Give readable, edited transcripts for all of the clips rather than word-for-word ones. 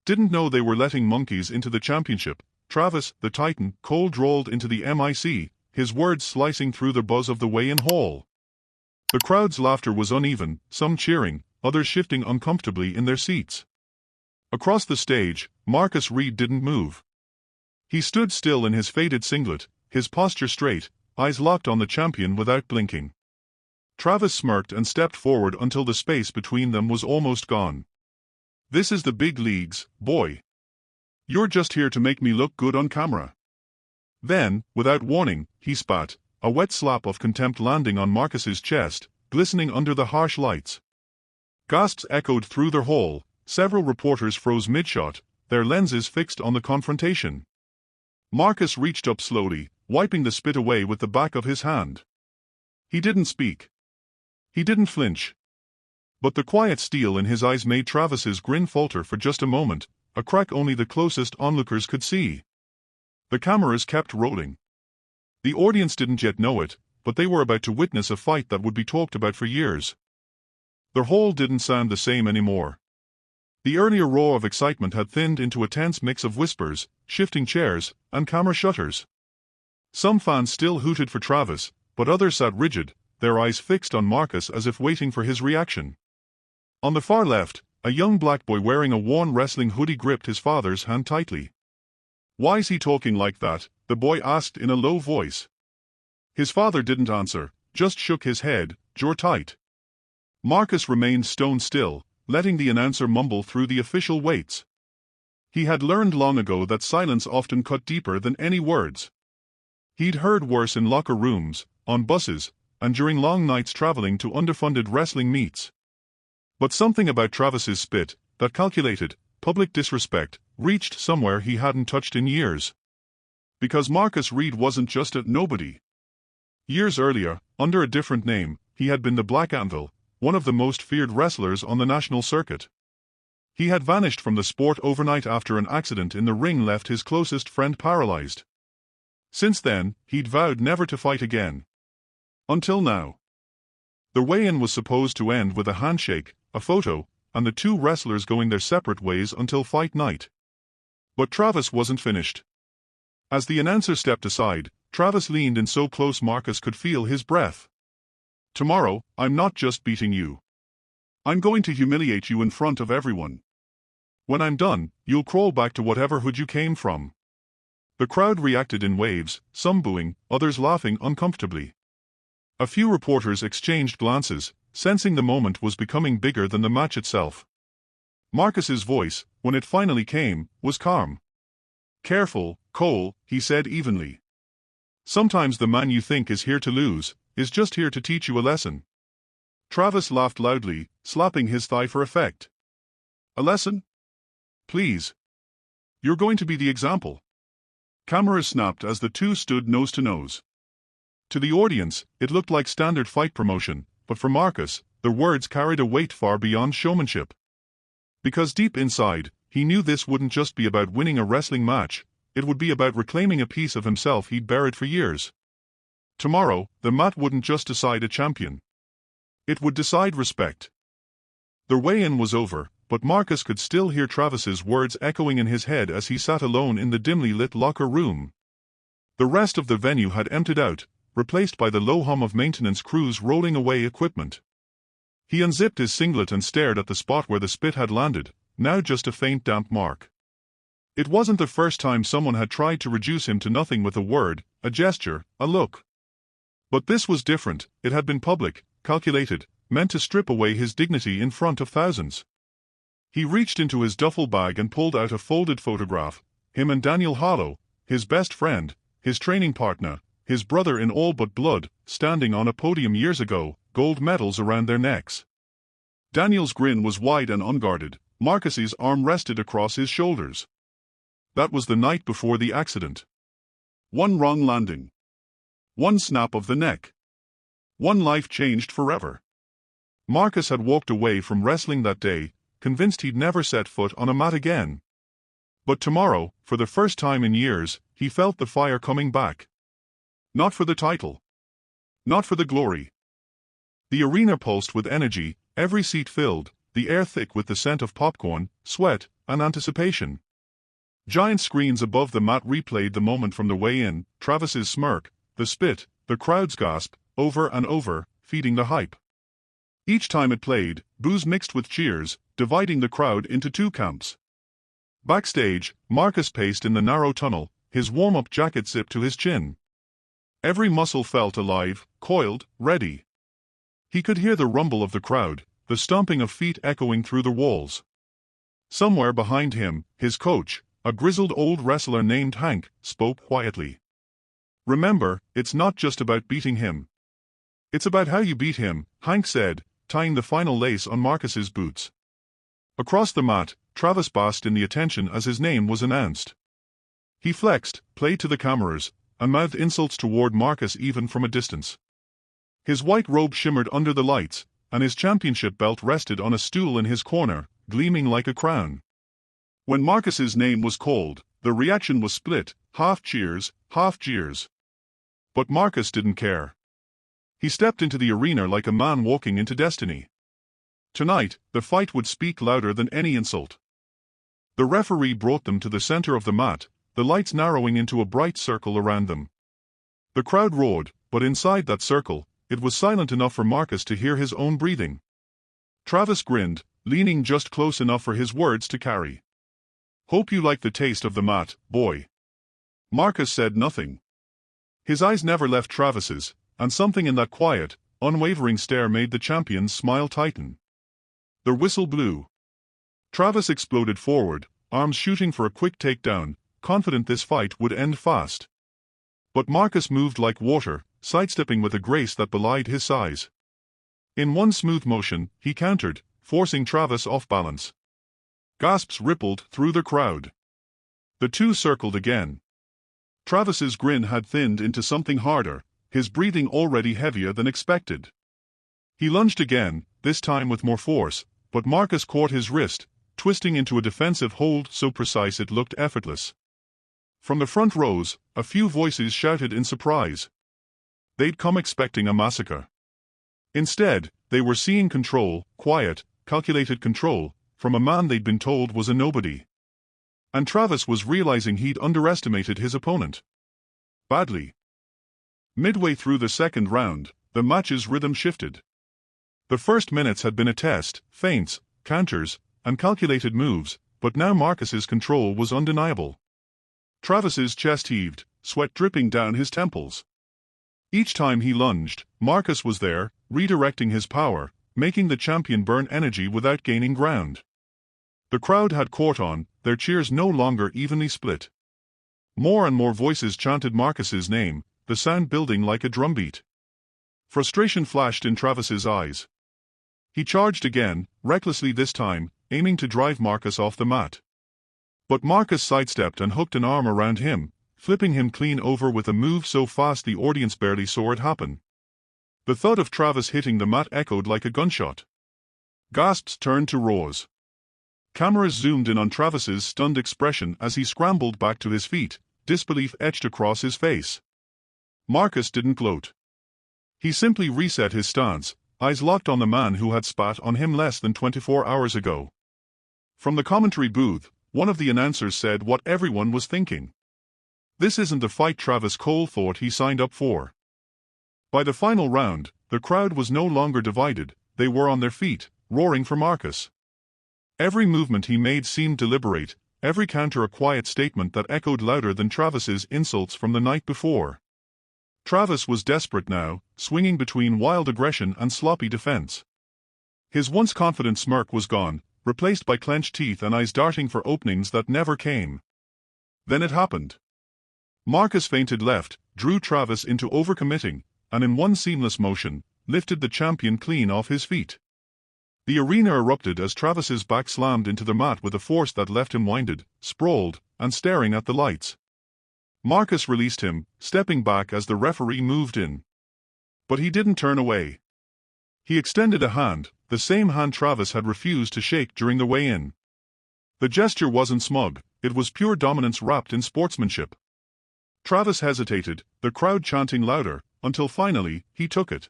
Didn't know they were letting monkeys into the championship. Travis, the Titan, cold-rolled into the mic, his words slicing through the buzz of the weigh-in hall. The crowd's laughter was uneven, some cheering, others shifting uncomfortably in their seats. Across the stage, Marcus Reed didn't move. He stood still in his faded singlet, his posture straight, eyes locked on the champion without blinking. Travis smirked and stepped forward until the space between them was almost gone. "This is the big leagues, boy. You're just here to make me look good on camera." Then, without warning, he spat, a wet slap of contempt landing on Marcus's chest, glistening under the harsh lights. Gasps echoed through the hall, several reporters froze mid-shot, their lenses fixed on the confrontation. Marcus reached up slowly, wiping the spit away with the back of his hand. He didn't speak. He didn't flinch. But the quiet steel in his eyes made Travis's grin falter for just a moment, a crack only the closest onlookers could see. The cameras kept rolling. The audience didn't yet know it, but they were about to witness a fight that would be talked about for years. The hall didn't sound the same anymore. The earlier roar of excitement had thinned into a tense mix of whispers, shifting chairs, and camera shutters. Some fans still hooted for Travis, but others sat rigid, their eyes fixed on Marcus as if waiting for his reaction. On the far left, a young black boy wearing a worn wrestling hoodie gripped his father's hand tightly. "Why's he talking like that?" the boy asked in a low voice. His father didn't answer, just shook his head, jaw tight. Marcus remained stone still, letting the announcer mumble through the official waits. He had learned long ago that silence often cut deeper than any words. He'd heard worse in locker rooms, on buses, and during long nights traveling to underfunded wrestling meets. But something about Travis's spit, that calculated, public disrespect, reached somewhere he hadn't touched in years. Because Marcus Reed wasn't just a nobody. Years earlier, under a different name, he had been the Black Anvil, one of the most feared wrestlers on the national circuit. He had vanished from the sport overnight after an accident in the ring left his closest friend paralyzed. Since then, he'd vowed never to fight again. Until now. The weigh-in was supposed to end with a handshake, a photo, and the two wrestlers going their separate ways until fight night. But Travis wasn't finished. As the announcer stepped aside, Travis leaned in so close Marcus could feel his breath. "Tomorrow, I'm not just beating you. I'm going to humiliate you in front of everyone. When I'm done, you'll crawl back to whatever hood you came from." The crowd reacted in waves, some booing, others laughing uncomfortably. A few reporters exchanged glances, sensing the moment was becoming bigger than the match itself. Marcus's voice, when it finally came, was calm. "Careful, Cole," he said evenly. "Sometimes the man you think is here to lose, is just here to teach you a lesson." Travis laughed loudly, slapping his thigh for effect. "A lesson? Please. You're going to be the example." Cameras snapped as the two stood nose to nose. To the audience, it looked like standard fight promotion, but for Marcus, the words carried a weight far beyond showmanship. Because deep inside, he knew this wouldn't just be about winning a wrestling match, it would be about reclaiming a piece of himself he'd buried for years. Tomorrow, the mat wouldn't just decide a champion. It would decide respect. The weigh-in was over, but Marcus could still hear Travis's words echoing in his head as he sat alone in the dimly lit locker room. The rest of the venue had emptied out, replaced by the low hum of maintenance crews rolling away equipment. He unzipped his singlet and stared at the spot where the spit had landed, now just a faint damp mark. It wasn't the first time someone had tried to reduce him to nothing with a word, a gesture, a look. But this was different. It had been public, calculated, meant to strip away his dignity in front of thousands. He reached into his duffel bag and pulled out a folded photograph, him and Daniel Harlow, his best friend, his training partner, his brother in all but blood, standing on a podium years ago, gold medals around their necks. Daniel's grin was wide and unguarded, Marcus's arm rested across his shoulders. That was the night before the accident. One wrong landing. One snap of the neck. One life changed forever. Marcus had walked away from wrestling that day, convinced he'd never set foot on a mat again. But tomorrow, for the first time in years, he felt the fire coming back. Not for the title. Not for the glory. The arena pulsed with energy, every seat filled, the air thick with the scent of popcorn, sweat, and anticipation. Giant screens above the mat replayed the moment from the weigh-in, Travis's smirk, the spit, the crowd's gasp, over and over, feeding the hype. Each time it played, boos mixed with cheers, dividing the crowd into two camps. Backstage, Marcus paced in the narrow tunnel, his warm-up jacket zipped to his chin. Every muscle felt alive, coiled, ready. He could hear the rumble of the crowd, the stomping of feet echoing through the walls. Somewhere behind him, his coach, a grizzled old wrestler named Hank, spoke quietly. "Remember, it's not just about beating him. It's about how you beat him," Hank said, tying the final lace on Marcus's boots. Across the mat, Travis basked in the attention as his name was announced. He flexed, played to the cameras, and mouthed insults toward Marcus even from a distance. His white robe shimmered under the lights, and his championship belt rested on a stool in his corner, gleaming like a crown. When Marcus's name was called, the reaction was split, half cheers, half jeers. But Marcus didn't care. He stepped into the arena like a man walking into destiny. Tonight, the fight would speak louder than any insult. The referee brought them to the center of the mat, the lights narrowing into a bright circle around them. The crowd roared, but inside that circle, it was silent enough for Marcus to hear his own breathing. Travis grinned, leaning just close enough for his words to carry. "Hope you like the taste of the mat, boy." Marcus said nothing. His eyes never left Travis's, and something in that quiet, unwavering stare made the champion's smile tighten. The whistle blew. Travis exploded forward, arms shooting for a quick takedown, confident this fight would end fast. But Marcus moved like water, sidestepping with a grace that belied his size. In one smooth motion, he countered, forcing Travis off balance. Gasps rippled through the crowd. The two circled again. Travis's grin had thinned into something harder, his breathing already heavier than expected. He lunged again, this time with more force, but Marcus caught his wrist, twisting into a defensive hold so precise it looked effortless. From the front rows, a few voices shouted in surprise. They'd come expecting a massacre. Instead, they were seeing control, quiet, calculated control, from a man they'd been told was a nobody. And Travis was realizing he'd underestimated his opponent. Badly. Midway through the second round, the match's rhythm shifted. The first minutes had been a test, feints, counters, and calculated moves, but now Marcus's control was undeniable. Travis's chest heaved, sweat dripping down his temples. Each time he lunged, Marcus was there, redirecting his power, making the champion burn energy without gaining ground. The crowd had caught on, their cheers no longer evenly split. More and more voices chanted Marcus's name, the sound building like a drumbeat. Frustration flashed in Travis's eyes. He charged again, recklessly this time, aiming to drive Marcus off the mat. But Marcus sidestepped and hooked an arm around him, flipping him clean over with a move so fast the audience barely saw it happen. The thud of Travis hitting the mat echoed like a gunshot. Gasps turned to roars. Cameras zoomed in on Travis's stunned expression as he scrambled back to his feet, disbelief etched across his face. Marcus didn't gloat. He simply reset his stance, eyes locked on the man who had spat on him less than 24 hours ago. From the commentary booth, one of the announcers said what everyone was thinking. This isn't the fight Travis Cole thought he signed up for. By the final round, the crowd was no longer divided, they were on their feet, roaring for Marcus. Every movement he made seemed deliberate, every counter a quiet statement that echoed louder than Travis's insults from the night before. Travis was desperate now, swinging between wild aggression and sloppy defense. His once confident smirk was gone, replaced by clenched teeth and eyes darting for openings that never came. Then it happened. Marcus feinted left, drew Travis into overcommitting, and in one seamless motion, lifted the champion clean off his feet. The arena erupted as Travis's back slammed into the mat with a force that left him winded, sprawled, and staring at the lights. Marcus released him, stepping back as the referee moved in. But he didn't turn away. He extended a hand, the same hand Travis had refused to shake during the weigh-in. The gesture wasn't smug, it was pure dominance wrapped in sportsmanship. Travis hesitated, the crowd chanting louder, until finally, he took it.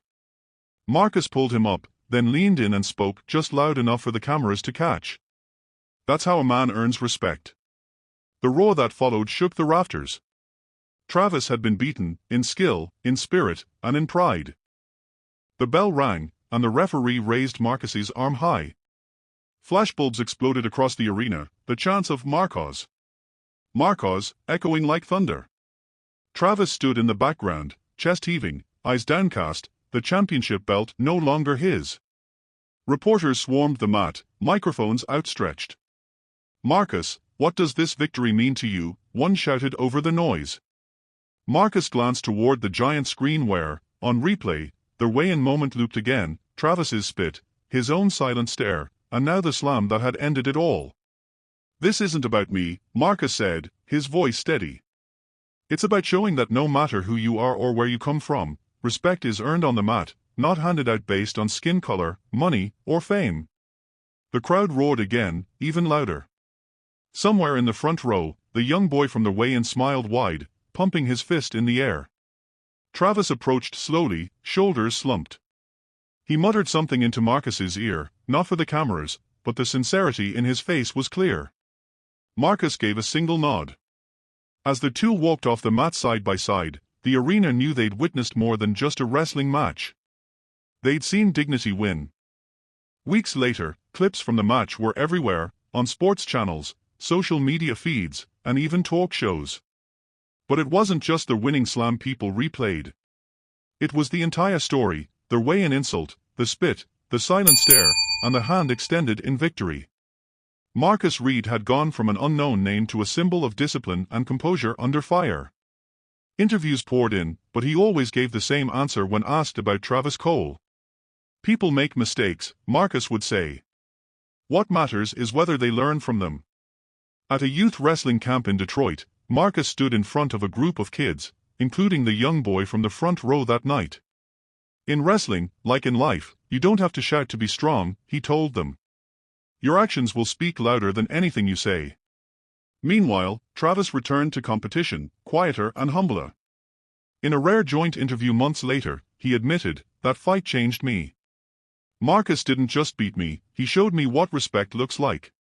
Marcus pulled him up, then leaned in and spoke just loud enough for the cameras to catch. That's how a man earns respect. The roar that followed shook the rafters. Travis had been beaten, in skill, in spirit, and in pride. The bell rang, and the referee raised Marcus's arm high. Flashbulbs exploded across the arena, the chants of Marcos. Marcos, echoing like thunder. Travis stood in the background, chest heaving, eyes downcast, the championship belt no longer his. Reporters swarmed the mat, microphones outstretched. "Marcus, what does this victory mean to you?" one shouted over the noise. Marcus glanced toward the giant screen where, on replay, the weigh-in moment looped again, Travis's spit, his own silent stare, and now the slam that had ended it all. "This isn't about me," Marcus said, his voice steady. "It's about showing that no matter who you are or where you come from, respect is earned on the mat, not handed out based on skin color, money, or fame." The crowd roared again, even louder. Somewhere in the front row, the young boy from the weigh-in smiled wide, pumping his fist in the air. Travis approached slowly, shoulders slumped. He muttered something into Marcus's ear, not for the cameras, but the sincerity in his face was clear. Marcus gave a single nod. As the two walked off the mat side by side, the arena knew they'd witnessed more than just a wrestling match. They'd seen dignity win. Weeks later, clips from the match were everywhere, on sports channels, social media feeds, and even talk shows. But it wasn't just the winning slam people replayed. It was the entire story, the weigh-in insult, the spit, the silent stare, and the hand extended in victory. Marcus Reed had gone from an unknown name to a symbol of discipline and composure under fire. Interviews poured in, but he always gave the same answer when asked about Travis Cole. "People make mistakes," Marcus would say. "What matters is whether they learn from them." At a youth wrestling camp in Detroit, Marcus stood in front of a group of kids, including the young boy from the front row that night. "In wrestling, like in life, you don't have to shout to be strong," he told them. "Your actions will speak louder than anything you say." Meanwhile, Travis returned to competition, quieter and humbler. In a rare joint interview months later, he admitted, "That fight changed me. Marcus didn't just beat me, he showed me what respect looks like."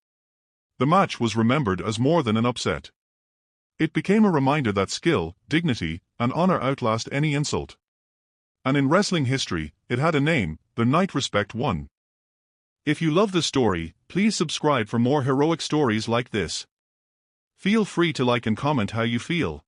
The match was remembered as more than an upset. It became a reminder that skill, dignity, and honor outlast any insult. And in wrestling history, it had a name: the night respect won. If you love the story, please subscribe for more heroic stories like this. Feel free to like and comment how you feel.